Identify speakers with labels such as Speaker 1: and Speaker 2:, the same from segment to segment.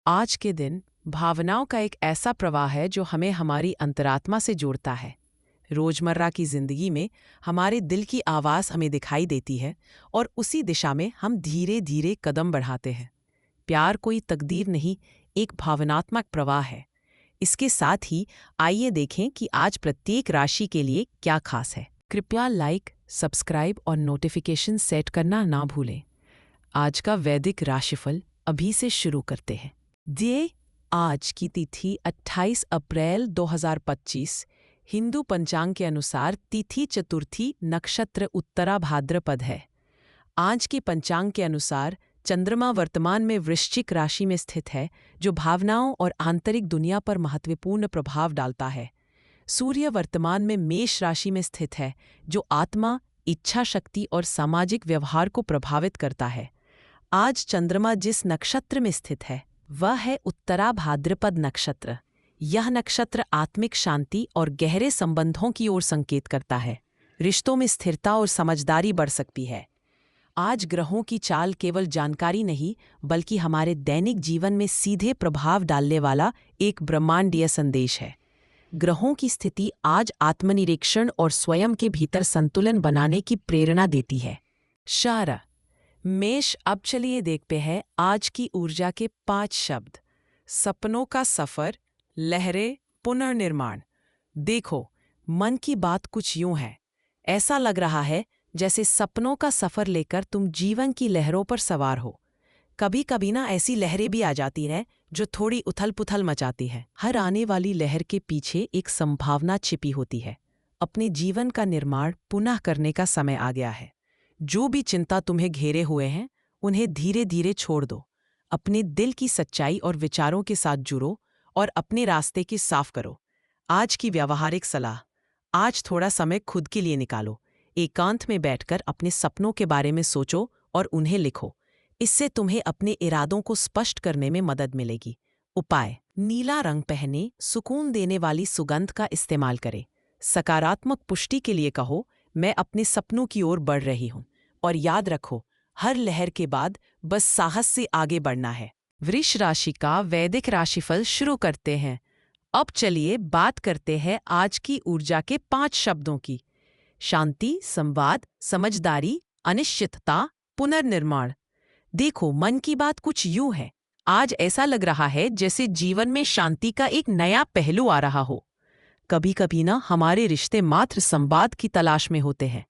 Speaker 1: आज के दिन भावनाओं का एक ऐसा प्रवाह है जो हमें हमारी अंतरात्मा से जोड़ता है। रोजमर्रा की जिंदगी में हमारे दिल की आवाज हमें दिखाई देती है और उसी दिशा में हम धीरे धीरे कदम बढ़ाते हैं। प्यार कोई तकदीर नहीं, एक भावनात्मक प्रवाह है। इसके साथ ही आइए देखें कि आज प्रत्येक राशि के लिए क्या खास है। कृपया लाइक, सब्सक्राइब और नोटिफिकेशन सेट करना ना भूलें। आज का वैदिक राशिफल अभी से शुरू करते हैं। आज की तिथि 28 अप्रैल 2025 हिंदू पंचांग के अनुसार तिथि चतुर्थी, नक्षत्र उत्तरा भाद्रपद है। आज के पंचांग के अनुसार चंद्रमा वर्तमान में वृश्चिक राशि में स्थित है, जो भावनाओं और आंतरिक दुनिया पर महत्वपूर्ण प्रभाव डालता है। सूर्य वर्तमान में मेष राशि में स्थित है, जो आत्मा, इच्छा शक्ति और सामाजिक व्यवहार को प्रभावित करता है। आज चंद्रमा जिस नक्षत्र में स्थित है वह है उत्तरा भाद्रपद नक्षत्र। यह नक्षत्र आत्मिक शांति और गहरे संबंधों की ओर संकेत करता है। रिश्तों में स्थिरता और समझदारी बढ़ सकती है। आज ग्रहों की चाल केवल जानकारी नहीं, बल्कि हमारे दैनिक जीवन में सीधे प्रभाव डालने वाला एक ब्रह्मांडीय संदेश है। ग्रहों की स्थिति आज आत्मनिरीक्षण और स्वयं के भीतर संतुलन बनाने की प्रेरणा देती है। शारा मेष। अब चलिए देखते हैं आज की ऊर्जा के 5 शब्द। सपनों का सफर, लहरें, पुनर्निर्माण। देखो, मन की बात कुछ यूं है। ऐसा लग रहा है जैसे सपनों का सफर लेकर तुम जीवन की लहरों पर सवार हो। कभी कभी ना ऐसी लहरें भी आ जाती हैं जो थोड़ी उथल पुथल मचाती है। हर आने वाली लहर के पीछे एक संभावना छिपी होती है। अपने जीवन का निर्माण पुनः करने का समय आ गया है। जो भी चिंता तुम्हें घेरे हुए हैं, उन्हें धीरे धीरे छोड़ दो। अपने दिल की सच्चाई और विचारों के साथ जुड़ो और अपने रास्ते की साफ करो। आज की व्यावहारिक सलाह। आज थोड़ा समय खुद के लिए निकालो। एकांत में बैठकर अपने सपनों के बारे में सोचो और उन्हें लिखो। इससे तुम्हें अपने इरादों को स्पष्ट करने में मदद मिलेगी। उपाय: नीला रंग पहने, सुकून देने वाली सुगंध का इस्तेमाल करें। सकारात्मक पुष्टि के लिए कहो, मैं अपने सपनों की ओर बढ़ रही हूं। और याद रखो, हर लहर के बाद बस साहस से आगे बढ़ना है। वृष राशि का वैदिक राशिफल शुरू करते हैं। अब चलिए बात करते हैं आज की ऊर्जा के 5 शब्दों की। शांति, संवाद, समझदारी, अनिश्चितता, पुनर्निर्माण। देखो, मन की बात कुछ यूं है। आज ऐसा लग रहा है जैसे जीवन में शांति का एक नया पहलू आ रहा हो। कभी कभी ना हमारे रिश्ते मात्र संवाद की तलाश में होते हैं।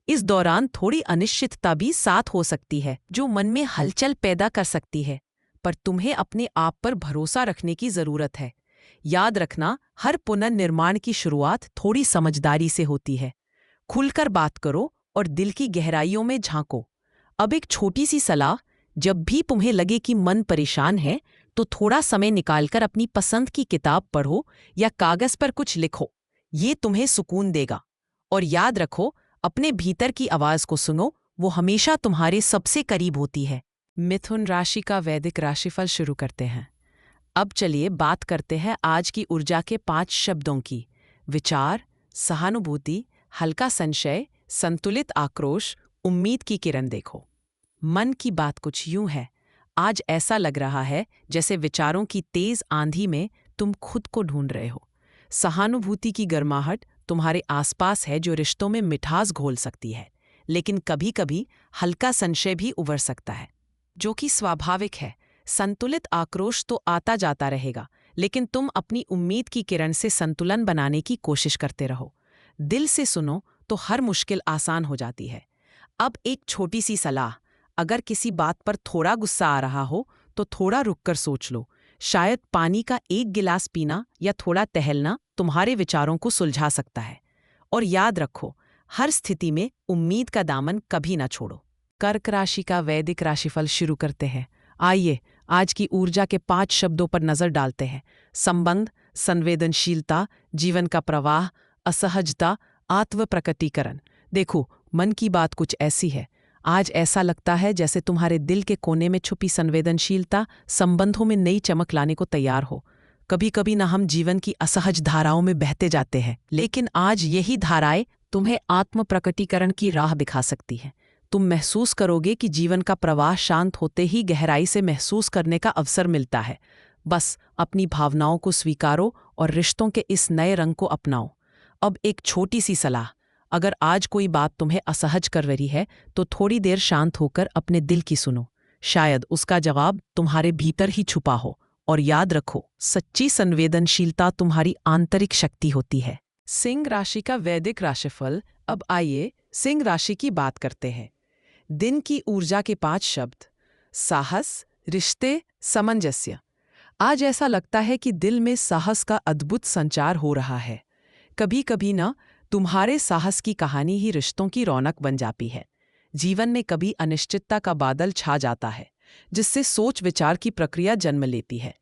Speaker 1: इस दौरान थोड़ी अनिश्चितता भी साथ हो सकती है, जो मन में हलचल पैदा कर सकती है। पर तुम्हें अपने आप पर भरोसा रखने की जरूरत है। याद रखना, हर पुनर्निर्माण की शुरुआत थोड़ी समझदारी से होती है। खुलकर बात करो और दिल की गहराइयों में झांको। अब एक छोटी सी सलाह: जब भी तुम्हें लगे कि मन परेशान है, तो थोड़ा समय निकालकर अपनी पसंद की किताब पढ़ो या कागज पर कुछ लिखो। ये तुम्हें सुकून देगा। और याद रखो, अपने भीतर की आवाज को सुनो, वो हमेशा तुम्हारे सबसे करीब होती है। मिथुन राशि का वैदिक राशिफल शुरू करते हैं। अब चलिए बात करते हैं आज की ऊर्जा के 5 शब्दों की। विचार, सहानुभूति, हल्का संशय, संतुलित आक्रोश, उम्मीद की किरण। देखो, मन की बात कुछ यूं है। आज ऐसा लग रहा है जैसे विचारों की तेज आंधी में तुम खुद को ढूंढ रहे हो। सहानुभूति की गर्माहट तुम्हारे आसपास है, जो रिश्तों में मिठास घोल सकती है। लेकिन कभी कभी हल्का संशय भी उभर सकता है, जो कि स्वाभाविक है। संतुलित आक्रोश तो आता जाता रहेगा, लेकिन तुम अपनी उम्मीद की किरण से संतुलन बनाने की कोशिश करते रहो। दिल से सुनो तो हर मुश्किल आसान हो जाती है। अब एक छोटी सी सलाह: अगर किसी बात पर थोड़ा गुस्सा आ रहा हो, तो थोड़ा रुककर सोच लो। शायद पानी का एक गिलास पीना या थोड़ा टहलना तुम्हारे विचारों को सुलझा सकता है। और याद रखो, हर स्थिति में उम्मीद का दामन कभी ना छोड़ो। कर्क राशि का वैदिक राशिफल शुरू करते हैं। आइए आज की ऊर्जा के 5 शब्दों पर नजर डालते हैं। संबंध, संवेदनशीलता, जीवन का प्रवाह, असहजता, आत्म प्रकटीकरण। देखो, मन की बात कुछ ऐसी है। आज ऐसा लगता है जैसे तुम्हारे दिल के कोने में छुपी संवेदनशीलता संबंधों में नई चमक लाने को तैयार हो। कभी कभी ना हम जीवन की असहज धाराओं में बहते जाते हैं, लेकिन आज यही धाराएं तुम्हें आत्म प्रकटीकरण की राह दिखा सकती हैं। तुम महसूस करोगे कि जीवन का प्रवाह शांत होते ही गहराई से महसूस करने का अवसर मिलता है। बस अपनी भावनाओं को स्वीकारो और रिश्तों के इस नए रंग को अपनाओ। अब एक छोटी सी सलाह, अगर आज कोई बात तुम्हें असहज कर रही है तो थोड़ी देर शांत होकर अपने दिल की सुनो। शायद उसका जवाब तुम्हारे भीतर ही छुपा हो। और याद रखो, सच्ची संवेदनशीलता तुम्हारी आंतरिक शक्ति होती है। सिंह राशि का वैदिक राशिफल। अब आइए सिंह राशि की बात करते हैं। दिन की ऊर्जा के 5 शब्द: साहस, रिश्ते, सामंजस्य। आज ऐसा लगता है कि दिल में साहस का अद्भुत संचार हो रहा है। कभी कभी ना, तुम्हारे साहस की कहानी ही रिश्तों की रौनक बन जाती है। जीवन में कभी अनिश्चितता का बादल छा जाता है, जिससे सोच विचार की प्रक्रिया जन्म लेती है।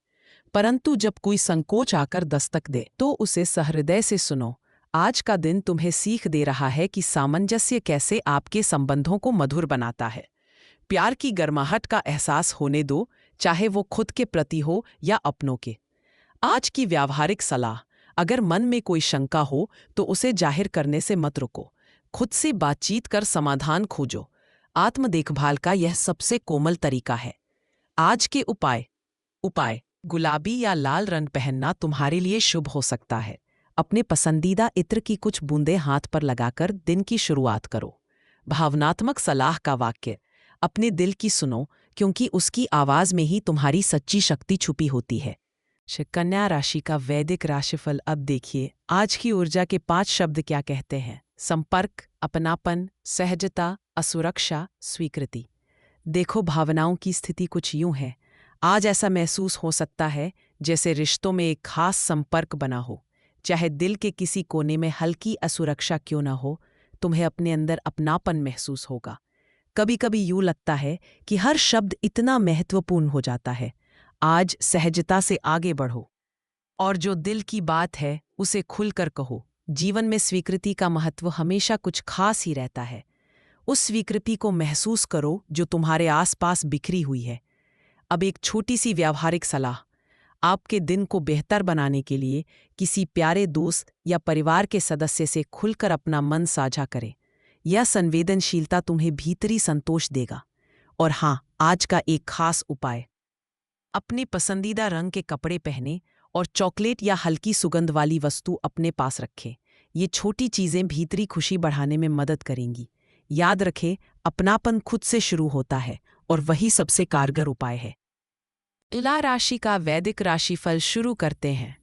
Speaker 1: परंतु जब कोई संकोच आकर दस्तक दे तो उसे सहृदय से सुनो। आज का दिन तुम्हें सीख दे रहा है कि सामंजस्य कैसे आपके संबंधों को मधुर बनाता है। प्यार की गर्माहट का एहसास होने दो, चाहे वो खुद के प्रति हो या अपनों के। आज की व्यावहारिक सलाह: अगर मन में कोई शंका हो तो उसे जाहिर करने से मत रुको। खुद से बातचीत कर समाधान खोजो। आत्म देखभाल का यह सबसे कोमल तरीका है। आज के उपाय: गुलाबी या लाल रंग पहनना तुम्हारे लिए शुभ हो सकता है। अपने पसंदीदा इत्र की कुछ बूंदें हाथ पर लगाकर दिन की शुरुआत करो। भावनात्मक सलाह का वाक्य: अपने दिल की सुनो, क्योंकि उसकी आवाज में ही तुम्हारी सच्ची शक्ति छुपी होती है। कन्या राशि का वैदिक राशिफल। अब देखिए आज की ऊर्जा के 5 शब्द क्या कहते हैं। संपर्क, अपनापन, सहजता, असुरक्षा, स्वीकृति। देखो, भावनाओं की स्थिति कुछ यूं है। आज ऐसा महसूस हो सकता है जैसे रिश्तों में एक खास संपर्क बना हो। चाहे दिल के किसी कोने में हल्की असुरक्षा क्यों ना हो, तुम्हें अपने अंदर अपनापन महसूस होगा। कभी कभी यूं लगता है कि हर शब्द इतना महत्वपूर्ण हो जाता है। आज सहजता से आगे बढ़ो और जो दिल की बात है उसे खुलकर कहो। जीवन में स्वीकृति का महत्व हमेशा कुछ खास ही रहता है। उस स्वीकृति को महसूस करो जो तुम्हारे आसपास बिखरी हुई है। अब एक छोटी सी व्यावहारिक सलाह: आपके दिन को बेहतर बनाने के लिए किसी प्यारे दोस्त या परिवार के सदस्य से खुलकर अपना मन साझा करें। यह संवेदनशीलता तुम्हें भीतरी संतोष देगा। और हाँ, आज का एक खास उपाय: अपने पसंदीदा रंग के कपड़े पहने और चॉकलेट या हल्की सुगंध वाली वस्तु अपने पास रखें। ये छोटी चीजें भीतरी खुशी बढ़ाने में मदद करेंगी। याद रखें, अपनापन खुद से शुरू होता है और वही सबसे कारगर उपाय है। तुला राशि का वैदिक राशिफल शुरू करते हैं।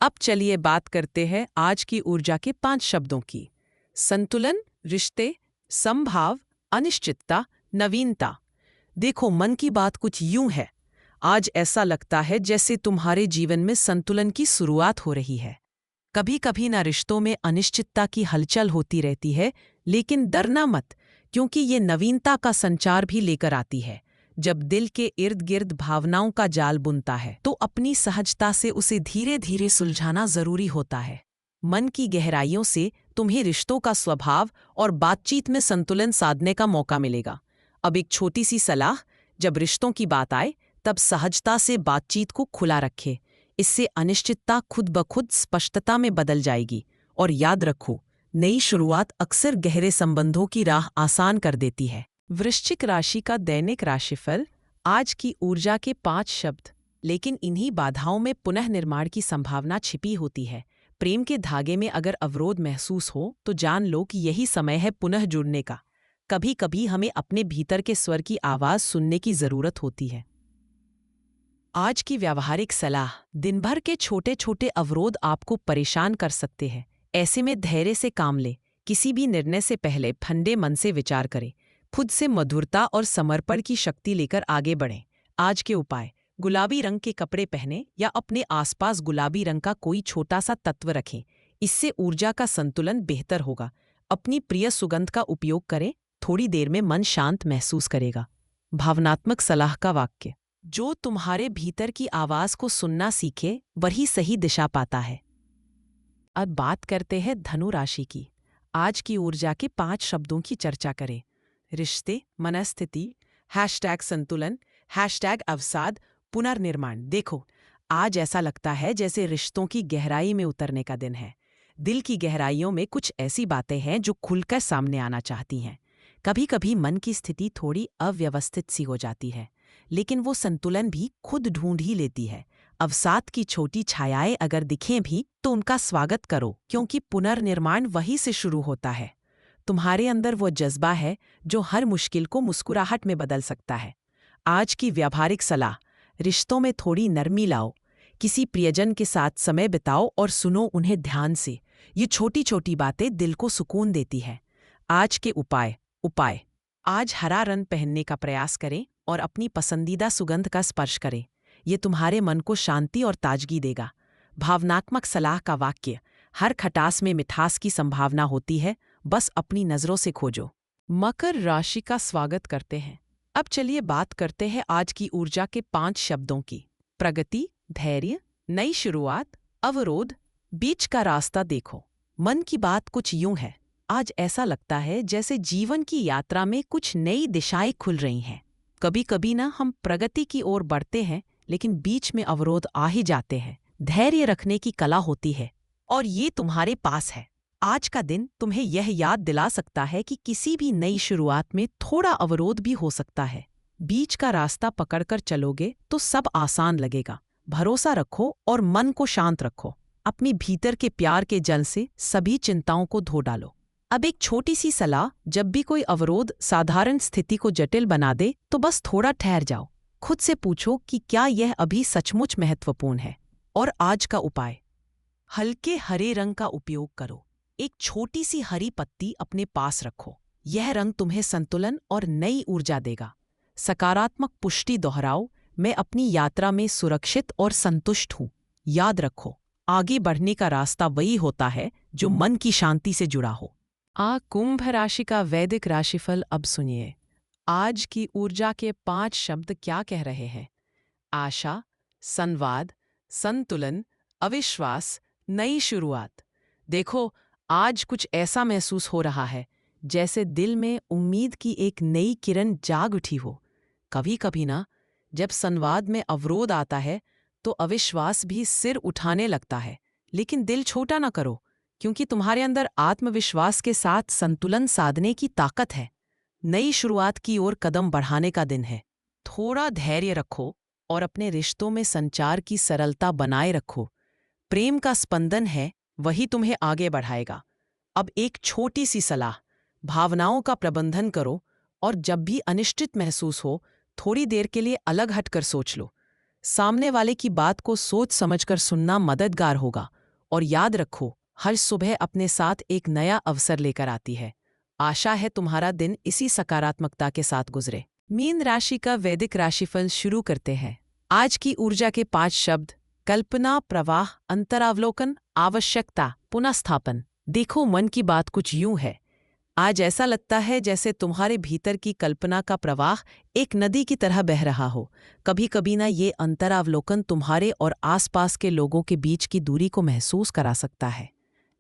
Speaker 1: अब चलिए बात करते हैं आज की ऊर्जा के 5 शब्दों की। संतुलन, रिश्ते, संभाव, अनिश्चितता, नवीनता। देखो, मन की बात कुछ यूं है। आज ऐसा लगता है जैसे तुम्हारे जीवन में संतुलन की शुरुआत हो रही है। कभी कभी ना रिश्तों में अनिश्चितता की हलचल होती रहती है, लेकिन डरना मत, क्योंकि ये नवीनता का संचार भी लेकर आती है। जब दिल के इर्द गिर्द भावनाओं का जाल बुनता है तो अपनी सहजता से उसे धीरे धीरे सुलझाना जरूरी होता है। मन की गहराइयों से तुम्हें रिश्तों का स्वभाव और बातचीत में संतुलन साधने का मौका मिलेगा। अब एक छोटी सी सलाह: जब रिश्तों की बात आए तब सहजता से बातचीत को खुला रखें। इससे अनिश्चितता खुद ब खुद स्पष्टता में बदल जाएगी। और याद रखो, नई शुरुआत अक्सर गहरे संबंधों की राह आसान कर देती है। वृश्चिक राशि का दैनिक राशिफल। आज की ऊर्जा के 5 शब्द। लेकिन इन्हीं बाधाओं में पुनः निर्माण की संभावना छिपी होती है। प्रेम के धागे में अगर अवरोध महसूस हो तो जान लो कि यही समय है पुनः जुड़ने का। कभी कभी हमें अपने भीतर के स्वर की आवाज सुनने की जरूरत होती है। आज की व्यावहारिक सलाह: दिन भर के छोटे छोटे अवरोध आपको परेशान कर सकते हैं। ऐसे में धैर्य से काम लें। किसी भी निर्णय से पहले ठंडे मन से विचार करें। खुद से मधुरता और समर्पण की शक्ति लेकर आगे बढ़ें। आज के उपाय: गुलाबी रंग के कपड़े पहनें या अपने आसपास गुलाबी रंग का कोई छोटा सा तत्व रखें। इससे ऊर्जा का संतुलन बेहतर होगा। अपनी प्रिय सुगंध का उपयोग करें। थोड़ी देर में मन शांत महसूस करेगा। भावनात्मक सलाह का वाक्य: जो तुम्हारे भीतर की आवाज को सुनना सीखे वही सही दिशा पाता है। अब बात करते हैं धनु राशि की। आज की ऊर्जा के 5 शब्दों की चर्चा करें। रिश्ते, मनस्थिति, #संतुलन, #अवसाद, पुनर्निर्माण। देखो, आज ऐसा लगता है जैसे रिश्तों की गहराई में उतरने का दिन है। दिल की गहराइयों में कुछ ऐसी बातें हैं जो खुलकर सामने आना चाहती हैं। कभी कभी मन की स्थिति थोड़ी अव्यवस्थित सी हो जाती है, लेकिन वो संतुलन भी खुद ढूंढ ही लेती है। अवसाद की छोटी छायाएं अगर दिखें भी तो उनका स्वागत करो, क्योंकि पुनर्निर्माण वहीं से शुरू होता है। तुम्हारे अंदर वो जज्बा है जो हर मुश्किल को मुस्कुराहट में बदल सकता है। आज की व्यावहारिक सलाह, रिश्तों में थोड़ी नरमी लाओ। किसी प्रियजन के साथ समय बिताओ और सुनो उन्हें ध्यान से। ये छोटी छोटी बातें दिल को सुकून देती है। आज के उपाय आज हरा रंग पहनने का प्रयास करें और अपनी पसंदीदा सुगंध का स्पर्श करें। ये तुम्हारे मन को शांति और ताजगी देगा। भावनात्मक सलाह का वाक्य, हर खटास में मिठास की संभावना होती है, बस अपनी नजरों से खोजो। मकर राशि का स्वागत करते हैं। अब चलिए बात करते हैं आज की ऊर्जा के 5 शब्दों की। प्रगति, धैर्य, नई शुरुआत, अवरोध, बीच का रास्ता देखो। मन की बात कुछ यूं है, आज ऐसा लगता है जैसे जीवन की यात्रा में कुछ नई दिशाएं खुल रही हैं। कभी कभी ना हम प्रगति की ओर बढ़ते हैं, लेकिन बीच में अवरोध आ ही जाते हैं। धैर्य रखने की कला होती है और ये तुम्हारे पास है। आज का दिन तुम्हें यह याद दिला सकता है कि किसी भी नई शुरुआत में थोड़ा अवरोध भी हो सकता है। बीच का रास्ता पकड़कर चलोगे तो सब आसान लगेगा। भरोसा रखो और मन को शांत रखो। अपनी भीतर के प्यार के जल से सभी चिंताओं को धो डालो। अब एक छोटी सी सलाह, जब भी कोई अवरोध साधारण स्थिति को जटिल बना दे तो बस थोड़ा ठहर जाओ। खुद से पूछो कि क्या यह अभी सचमुच महत्वपूर्ण है। और आज का उपाय, हल्के हरे रंग का उपयोग करो। एक छोटी सी हरी पत्ती अपने पास रखो। यह रंग तुम्हें संतुलन और नई ऊर्जा देगा। सकारात्मक पुष्टि दोहराओ, मैं अपनी यात्रा में सुरक्षित और संतुष्ट हूँ। याद रखो, आगे बढ़ने का रास्ता वही होता है जो मन की शांति से जुड़ा हो। कुंभ राशि का वैदिक राशिफल अब सुनिए। आज की ऊर्जा के 5 शब्द क्या कह रहे हैं? आशा, संवाद, संतुलन, अविश्वास, नई शुरुआत। देखो, आज कुछ ऐसा महसूस हो रहा है जैसे दिल में उम्मीद की एक नई किरण जाग उठी हो। कभी कभी ना, जब संवाद में अवरोध आता है तो अविश्वास भी सिर उठाने लगता है, लेकिन दिल छोटा ना करो, क्योंकि तुम्हारे अंदर आत्मविश्वास के साथ संतुलन साधने की ताकत है। नई शुरुआत की ओर कदम बढ़ाने का दिन है। थोड़ा धैर्य रखो और अपने रिश्तों में संचार की सरलता बनाए रखो। प्रेम का स्पंदन है, वही तुम्हें आगे बढ़ाएगा। अब एक छोटी सी सलाह, भावनाओं का प्रबंधन करो और जब भी अनिश्चित महसूस हो, थोड़ी देर के लिए अलग हटकर सोच लो। सामने वाले की बात को सोच समझकर सुनना मददगार होगा। और याद रखो, हर सुबह अपने साथ एक नया अवसर लेकर आती है। आशा है तुम्हारा दिन इसी सकारात्मकता के साथ गुजरे। मीन राशि का वैदिक राशिफल शुरू करते हैं। आज की ऊर्जा के 5 शब्द, कल्पना, प्रवाह, अंतरावलोकन, आवश्यकता, पुनःस्थापन। देखो, मन की बात कुछ यूं है, आज ऐसा लगता है जैसे तुम्हारे भीतर की कल्पना का प्रवाह एक नदी की तरह बह रहा हो। कभी कभी ना, ये अंतरावलोकन तुम्हारे और आसपास के लोगों के बीच की दूरी को महसूस करा सकता है।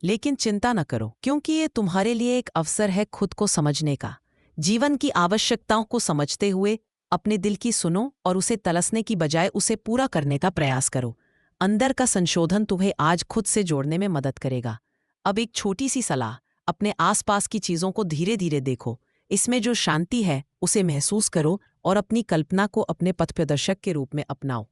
Speaker 1: लेकिन चिंता न करो, क्योंकि ये तुम्हारे लिए एक अवसर है खुद को समझने का। जीवन की आवश्यकताओं को समझते हुए अपने दिल की सुनो और उसे तलसने की बजाय उसे पूरा करने का प्रयास करो। अंदर का संशोधन तुम्हें आज खुद से जोड़ने में मदद करेगा। अब एक छोटी सी सलाह, अपने आसपास की चीजों को धीरे धीरे देखो। इसमें जो शांति है उसे महसूस करो और अपनी कल्पना को अपने पथप्रदर्शक के रूप में अपनाओ।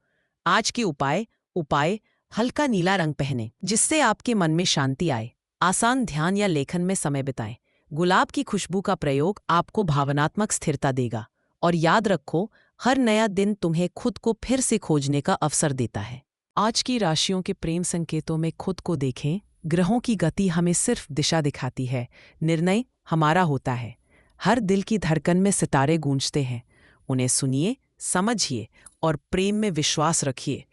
Speaker 1: आज के उपाय, हल्का नीला रंग पहने जिससे आपके मन में शांति आए। आसान ध्यान या लेखन में समय बिताएं। गुलाब की खुशबू का प्रयोग आपको भावनात्मक स्थिरता देगा। और याद रखो, हर नया दिन तुम्हें खुद को फिर से खोजने का अवसर देता है। आज की राशियों के प्रेम संकेतों में खुद को देखें। ग्रहों की गति हमें सिर्फ दिशा दिखाती है, निर्णय हमारा होता है। हर दिल की धड़कन में सितारे गूंजते हैं। उन्हें सुनिए, समझिए और प्रेम में विश्वास रखिए।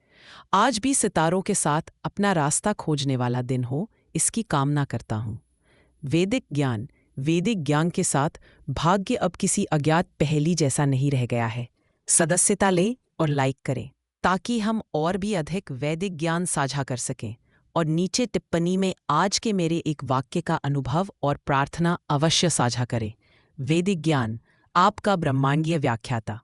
Speaker 1: आज भी सितारों के साथ अपना रास्ता खोजने वाला दिन हो, इसकी कामना करता हूँ। वैदिक ज्ञान के साथ भाग्य अब किसी अज्ञात पहेली जैसा नहीं रह गया है। सदस्यता लें और लाइक करें ताकि हम और भी अधिक वैदिक ज्ञान साझा कर सकें। और नीचे टिप्पणी में आज के मेरे एक वाक्य का अनुभव और प्रार्थना अवश्य साझा करें। वैदिक ज्ञान, आपका ब्रह्मांडीय व्याख्याता।